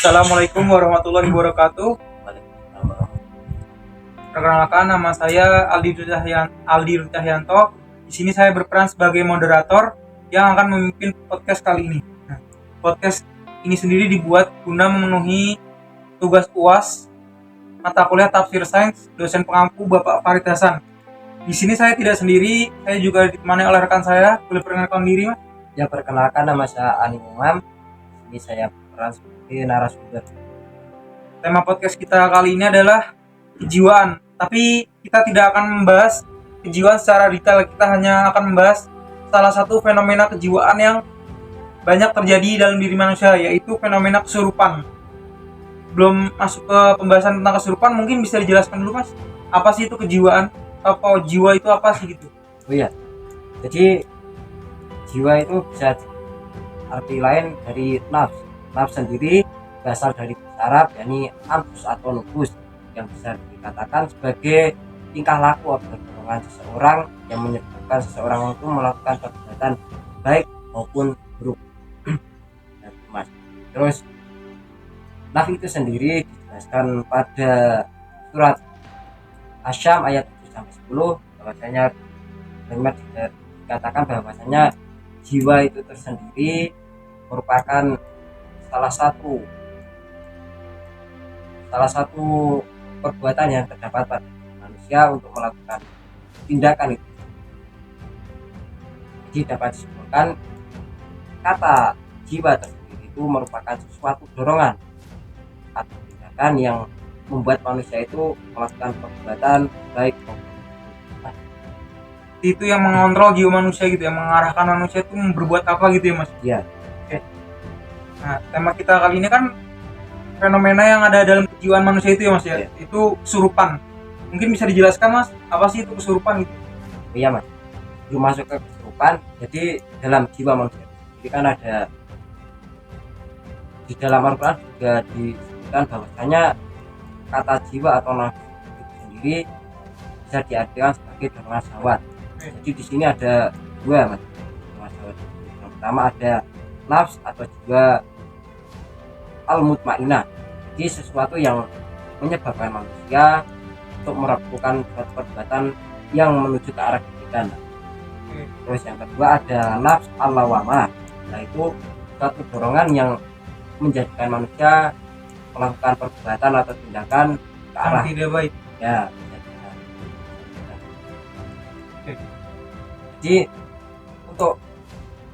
Assalamualaikum warahmatullahi wabarakatuh. Perkenalkan, nama saya Aldi Cahyanto. Di sini saya berperan sebagai moderator yang akan memimpin podcast kali ini. Podcast ini sendiri dibuat guna memenuhi tugas UAS mata kuliah Tafsir Sains dosen pengampu Bapak Farid Hasan. Di sini saya tidak sendiri, saya juga ditemani oleh rekan saya. Boleh perkenalkan diri, Mas? Ya, perkenalkan, nama saya Ani Umam. Ini saya berperan sebagai narasumber. Tema podcast kita kali ini adalah kejiwaan. Tapi kita tidak akan membahas kejiwaan secara detail. Kita hanya akan membahas salah satu fenomena kejiwaan yang banyak terjadi dalam diri manusia, yaitu fenomena kesurupan. Belum masuk ke pembahasan tentang kesurupan, mungkin bisa dijelaskan dulu, Mas, apa sih itu kejiwaan? Apa jiwa itu apa sih gitu? Oh iya, jadi jiwa itu bisa arti lain dari nafs. Nafs sendiri berasal dari bahasa Arab, yakni anfus atau nufus, yang bisa dikatakan sebagai tingkah laku atau dorongan seseorang yang menyebabkan seseorang itu melakukan perbuatan baik maupun buruk. Mas, terus nafs itu sendiri dijelaskan pada surat Asyam ayat 7-10, bahwasanya benar dikatakan bahwasanya jiwa itu tersendiri merupakan salah satu perbuatan yang terdapat pada manusia untuk melakukan tindakan itu. Jadi dapat disebutkan kata jiwa tersendiri itu merupakan suatu dorongan atau tindakan yang membuat manusia itu melakukan perbuatan baik maupun Itu yang mengontrol jiwa manusia gitu, yang mengarahkan manusia itu berbuat apa gitu ya, Mas? ya. Oke. Nah, tema kita kali ini kan fenomena yang ada dalam kejiwaan manusia itu ya, Mas ya. Iya. Itu kesurupan. Mungkin bisa dijelaskan, Mas, apa sih itu kesurupan gitu? Iya, Mas. Sebelum masuk ke kesurupan, jadi dalam jiwa manusia jadi kan ada di dalam Al-Quran juga disebutkan bahwasanya kata jiwa atau nafsu itu sendiri bisa diartikan sebagai dorongan syahwat. Jadi di sini ada dua, Mas, dorongan syahwat. Yang pertama ada nafs atau jiwa al-mutmainah, jadi sesuatu yang menyebabkan manusia untuk melakukan suatu perbuatan yang menuju ke arah kebaikan. Terus yang kedua ada nafs al-lawamah, yaitu suatu dorongan yang menjadikan manusia melakukan perbuatan atau tindakan ke arah Yang tidak baik. ya. Jadi untuk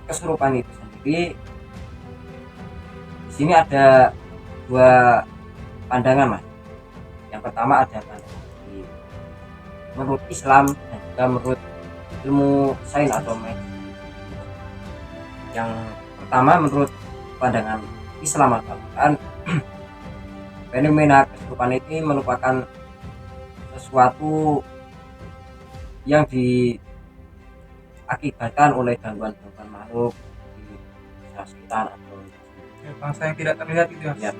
kesurupan itu sendiri di sini ada dua pandangan, Mas. Yang pertama ada pandangan menurut Islam dan juga menurut ilmu sains atau medis. Yang pertama menurut pandangan Islam atau Al-Quran, fenomena kesurupan ini merupakan sesuatu yang diakibatkan oleh gangguan-gangguan makhluk di sekitar atau Bangsa yang tidak terlihat itu ya. ya.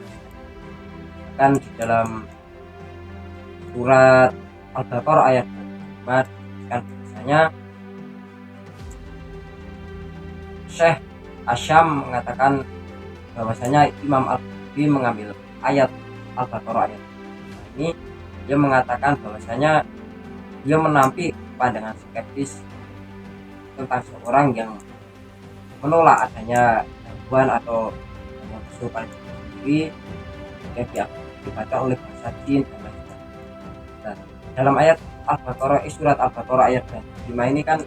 Kan di dalam surat Al-Baqarah ayat 4 kan biasanya Syekh Asyam mengatakan bahwasanya Imam Al-Qurtubi mengambil ayat Al-Baqarah ayat ini, dia mengatakan bahwasanya dia menampi pandangan skeptis tentang seorang yang menolak adanya gangguan atau kesurupan sendiri yang dibaca oleh bahasa jin dan lain sebagainya. Nah, dalam ayat Al-Baqarah, surat Al-Baqarah ayat 5 ini kan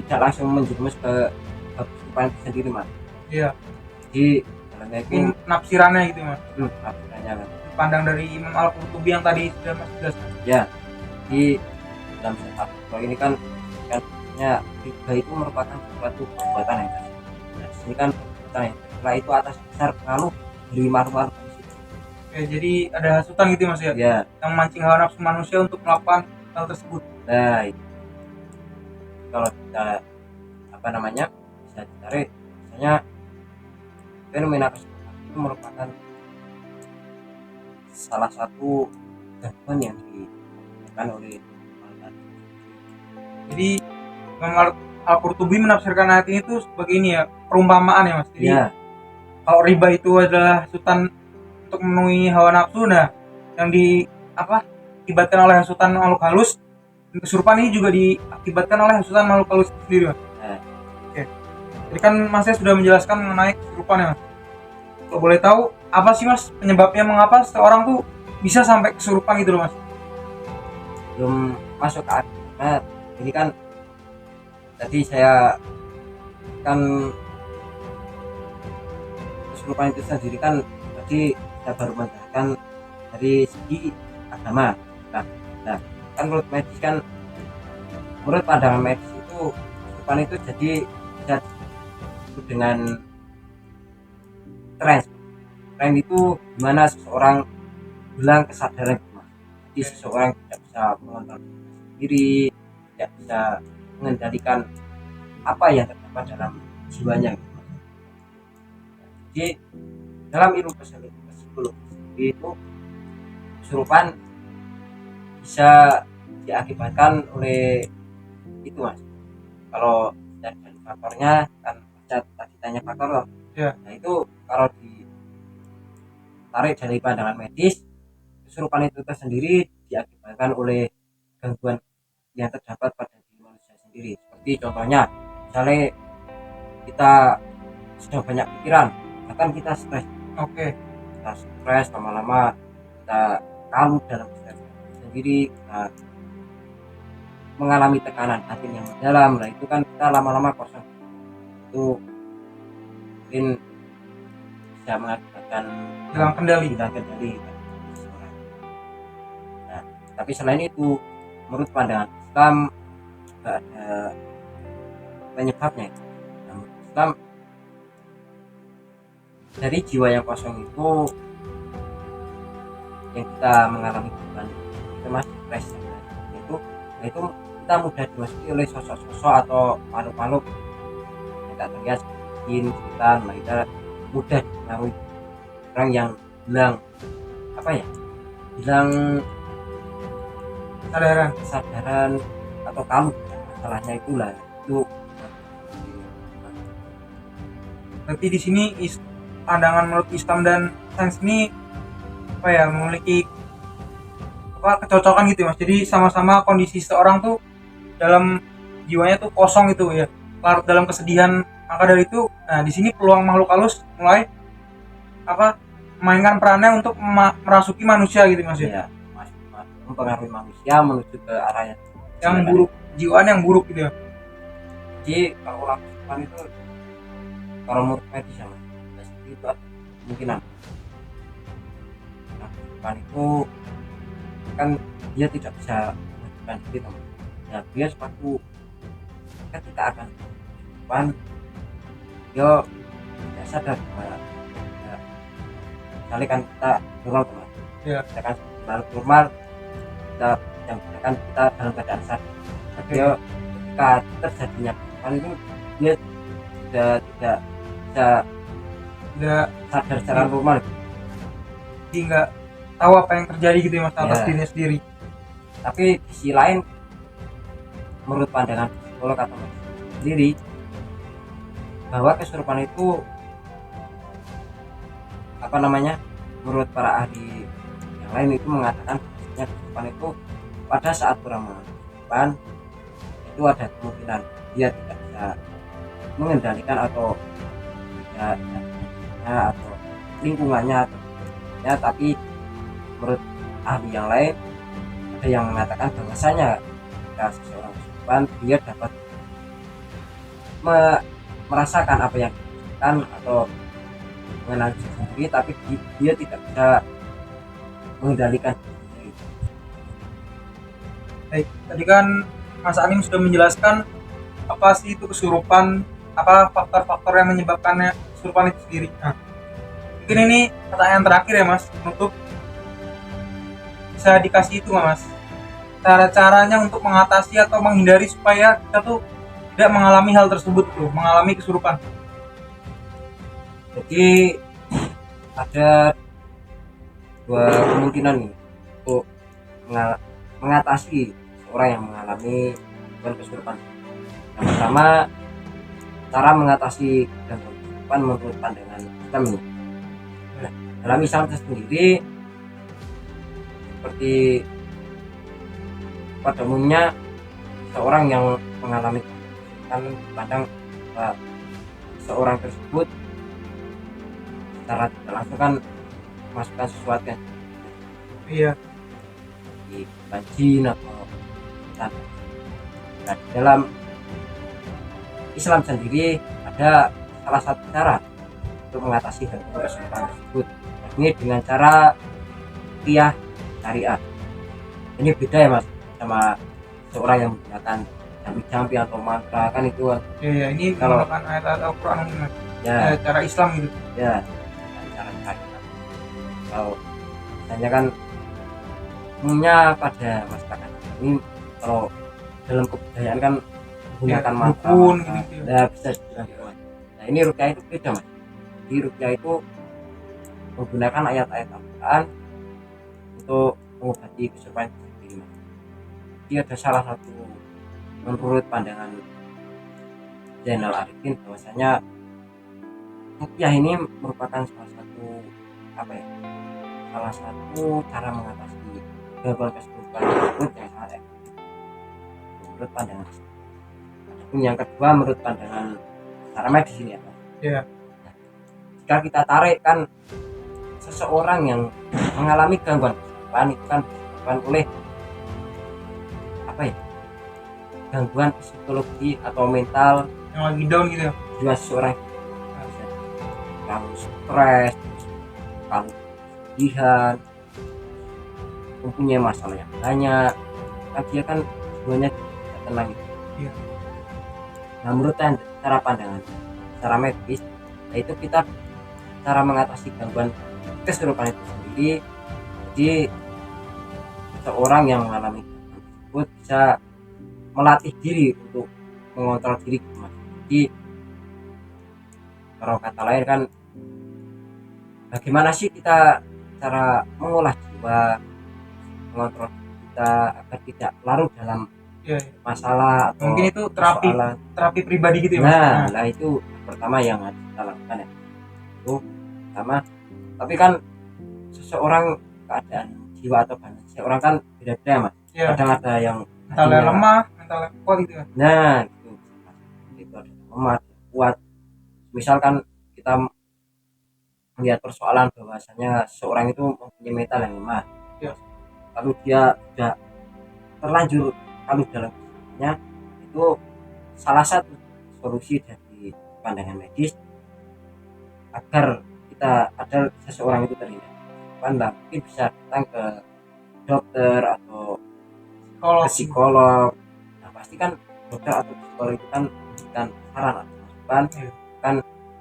tidak langsung menjerumus ke kesurupan itu sendiri, Mas. Iya. Jadi dalamnya itu Ini nafsirannya gitu, Mas. nafsirannya kan. Pandang dari Imam Al-Qurtubi yang tadi sudah Mas jelaskan. Ya, di dalam surat Al-Baqarah ini kan riba itu merupakan suatu perbuatan yang jahat. Nah, di sini kan perbuatan yang setelah itu atas dasar pengaruh dari makhluk Oke, jadi ada hasutan gitu, Mas ya. ya. Yang memancing hawa nafsu manusia untuk melakukan hal tersebut. Nah, itu. Kalau kita bisa ditarik, misalnya fenomena kesurupan itu merupakan salah satu gangguan yang diberikan oleh malaikat. Jadi Imam Al-Qurtubi menafsirkan ayat ini tuh sebagai ini ya, perumpamaan ya, Mas. Jadi Ya, kalau riba itu adalah hasutan untuk memenuhi hawa nafsu. Nah, yang diakibatkan oleh hasutan makhluk halus, kesurupan ini juga diakibatkan oleh hasutan makhluk halus itu sendiri, Mas. Nah, Oke. Jadi kan Masnya sudah menjelaskan mengenai kesurupan ya, Mas. Kalau boleh tahu apa sih, Mas, penyebabnya mengapa seseorang tuh bisa sampai kesurupan gitu loh, Mas? belum masuk ke akal. Nah, ini kan tadi saya kan kesurupan itu sendiri kan tadi saya baru menjelaskan dari segi agama. Nah, nah, kan menurut pandangan medis itu kesurupan itu jadi bisa disebut dengan trans. Trans itu dimana seseorang hilang kesadaran. Jadi seseorang tidak bisa mengontrol diri, tidak bisa mengendalikan apa yang terdapat dalam jiwanya. Jadi dalam ilmu psikologi itu kesurupan bisa diakibatkan oleh itu, Mas. Kalau dari faktornya kan tadi tanya faktor loh. Ya. Nah itu kalau ditarik dari pandangan medis, kesurupan itu tersendiri diakibatkan oleh gangguan yang terdapat pada diri manusia sendiri. Seperti contohnya, misalnya kita sudah banyak pikiran, bahkan kita stres. Oke. Kita stres lama-lama kita kalut dalam stres sendiri, kita mengalami tekanan batin yang mendalam. Nah itu kan kita lama-lama kosong, itu mungkin bisa mengakibatkan Hilang kendali. seseorang. Nah, tapi selain itu menurut pandangan Islam juga ada penyebabnya. Nah, menurut Islam dari jiwa yang kosong itu yang kita mengalami beban itu masih stres itu kita mudah dimasuki oleh sosok-sosok atau makhluk-makhluk yang tak terlihat seperti jin, setan. Nah, kita mudah dipengaruhi orang yang hilang kesadaran atau kalut masalahnya itulah itu. Berarti di sini pandangan menurut Islam dan sains ini memiliki kecocokan gitu, Mas. Jadi sama-sama kondisi seorang tuh dalam jiwanya tuh kosong gitu ya, larut dalam kesedihan. Maka dari itu, nah di sini peluang makhluk halus mulai memainkan perannya untuk merasuki manusia gitu, Mas. Ya, mempengaruhi manusia menuju ke arah yang buruk, jiwaan yang buruk gitu ya. Jadi kalau kesurupan itu kalau menurut medis ya, Mas, itu ada kemungkinan. Nah, kesurupan itu kan dia tidak bisa menentukan diri, teman. Ya, dia suatu ketika akan kesurupan dia tidak sadar bahwa ya, misalnya kan kita normal, teman. Ya. Kita kan normal, kita yang kan kita dalam keadaan sadar. Dia ketika terjadinya kesurupan itu dia tidak bisa sadar secara normal. Jadi nggak tahu apa yang terjadi gitu ya, Mas, atas dirinya sendiri. Tapi di sisi lain menurut pandangan psikolog atau sendiri bahwa kesurupan itu menurut para ahli yang lain itu mengatakan bahwasanya kesurupan itu pada saat orang kesurupan itu ada kemungkinan dia tidak bisa mengendalikan atau tidak atau lingkungannya tapi menurut ahli yang lain ada yang mengatakan bahwasanya jika seseorang kesurupan dia dapat merasakan apa yang dirasakan atau mengenal diri sendiri, tapi dia tidak bisa mengendalikan diri sendiri. Baik, tadi kan Mas Anim sudah menjelaskan apa sih itu kesurupan, apa faktor-faktor yang menyebabkannya kesurupan itu sendiri. Nah, mungkin ini pertanyaan terakhir ya, Mas, untuk bisa dikasih itu nggak, Mas, cara-caranya untuk mengatasi atau menghindari supaya kita tuh tidak mengalami hal tersebut tuh, mengalami kesurupan. Jadi ada dua kemungkinan nih untuk mengatasi orang yang mengalami kesurupan. Yang pertama, cara mengatasi gangguan kesurupan menurut pandangan Islam ini. Nah, dalam Islam sendiri seperti pada umumnya seorang yang mengalami kan kadang seorang tersebut secara tidak langsung kan memasukkan sesuatu yang Iya. di jin atau setan. Nah, dalam Islam sendiri ada salah satu cara untuk mengatasi gangguan kesurupan tersebut, ini dengan cara ruqyah syariah. Ini beda ya mas sama seorang yang menggunakan jampi-jampi atau mantra kan itu Iya, ini Kalau- menggunakan ayat Al-Quran Mas. ya Cara Islam gitu. ya dengan cara syariah. Kalau misalnya kan umumnya pada masyarakat ini kalau dalam kebudayaan kan menggunakan Ya, mantra, dukun mantra. gitu. Ya bisa dibilang gitu, Mas. Nah ini ruqyah itu beda mas. Di ruqyah itu menggunakan ayat-ayat Al-Quran untuk mengobati kesurupan itu sendiri mas. Jadi ada salah satu menurut pandangan Zainal Arifin bahwasanya ruqyah ini merupakan salah satu salah satu cara mengatasi gangguan kesurupan tersebut yang sangat efektif menurut pandangan Islam. Adapun yang kedua menurut pandangan secara medis ini ya Mas. Iya. Jika kita tarik kan seseorang yang mengalami gangguan kesurupan itu kan disebabkan oleh gangguan psikologi atau mental Yang lagi down gitu ya. jiwa seseorang. Kalau stres, kalau kesedihan, mempunyai masalah yang banyak, kan dia kan semuanya tidak tenang gitu. Iya. Nah menurut cara pandangan secara medis, yaitu kita cara mengatasi gangguan kesurupan itu sendiri. Jadi seseorang yang mengalami gangguan tersebut bisa melatih diri untuk mengontrol diri gitu, Mas. Jadi kalau kata lain kan bagaimana sih kita cara mengolah jiwa, mengontrol kita agar tidak larut dalam Iya. masalah atau Mungkin itu terapi persoalan. terapi pribadi gitu ya Mas. Nah itu pertama yang harus kita lakukan ya. Itu pertama. Tapi kan seseorang keadaan jiwa atau badan seseorang kan beda-beda mas. Iya. Kadang ada yang Mentalnya hatinya- lemah, mentalnya kuat gitu ya. Nah itu ada yang lemah, ada yang kuat. Misalkan kita melihat persoalan bahwasanya seorang itu mempunyai mental yang lemah. Iya. Lalu dia sudah terlanjur kalau dalam kehidupannya itu salah satu solusi dari pandangan medis agar kita agar seseorang itu terhindar pandang mungkin bisa datang ke dokter atau Kalau ke psikolog. Nah pasti kan dokter atau psikolog itu kan memberikan saran atau masukan Iya. kan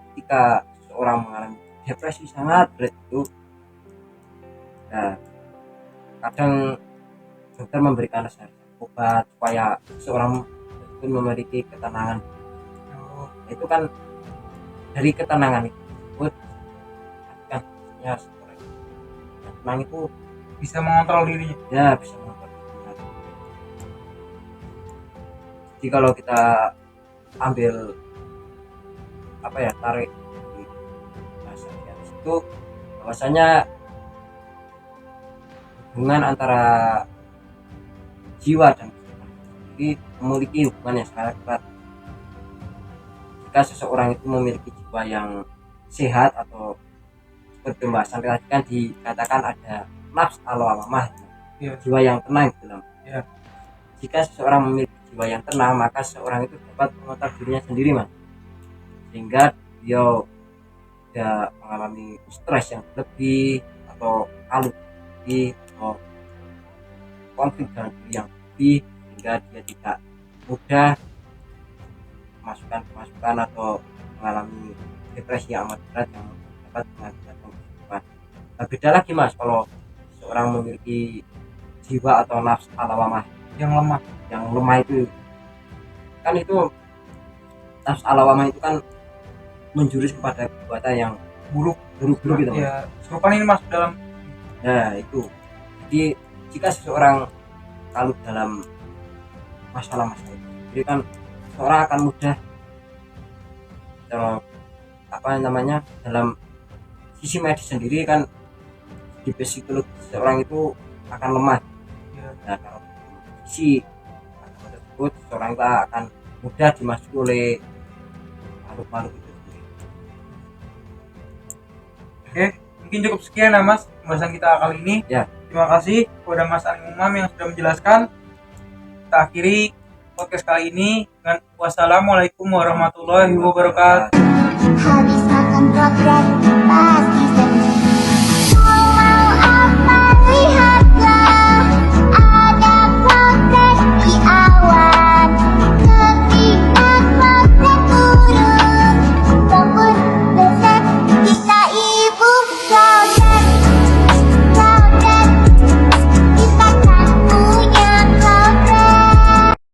ketika seseorang mengalami depresi sangat berat itu. Nah kadang dokter memberikan resep obat supaya seseorang itu memiliki ketenangan. oh, Itu kan dari ketenangan itu tersebut kan ya seseorang yang tenang itu bisa mengontrol dirinya. ya bisa mengontrol dirinya. Jadi kalau kita ambil tarik di bahasa Inggris itu bahwasanya hubungan antara jiwa dan kehidupan ini memiliki hubungan yang sangat erat. Jika seseorang itu memiliki jiwa yang sehat atau seperti pembahasan tadi kan dikatakan ada nafs al-lawamah, Iya. jiwa yang tenang gitu loh. Iya. Jika seseorang memiliki jiwa yang tenang maka seseorang itu dapat mengontrol dirinya sendiri mas, sehingga dia tidak mengalami stres yang lebih atau kalut lebih atau konflik dengan diri yang lebih, sehingga dia tidak mudah masukan atau mengalami depresi yang amat berat yang dapat mengakibatkan kehidupan. Nah, beda lagi mas kalau seorang memiliki jiwa atau nafs alawamah Yang lemah. yang lemah itu kan itu nafs alawamah itu kan menjurus kepada perbuatan yang Buruk. buruk-buruk gitu mas. Ya, kesurupan ini masuk dalam Nah itu jadi jika seseorang kalut dalam masalah-masalah itu jadi kan seseorang akan mudah dalam dalam sisi medis sendiri kan di psikologi seseorang itu akan lemah. Ya. Nah, kalau sisi tersebut seseorang itu akan mudah dimasuki oleh makhluk-makhluk itu sendiri. Oke, mungkin cukup sekian ya Mas pembahasan kita kali ini. Ya. Terima kasih kepada Mas Ali Umam yang sudah menjelaskan. Kita akhiri podcast kali ini dengan wassalamualaikum warahmatullahi wabarakatuh. Habis makan program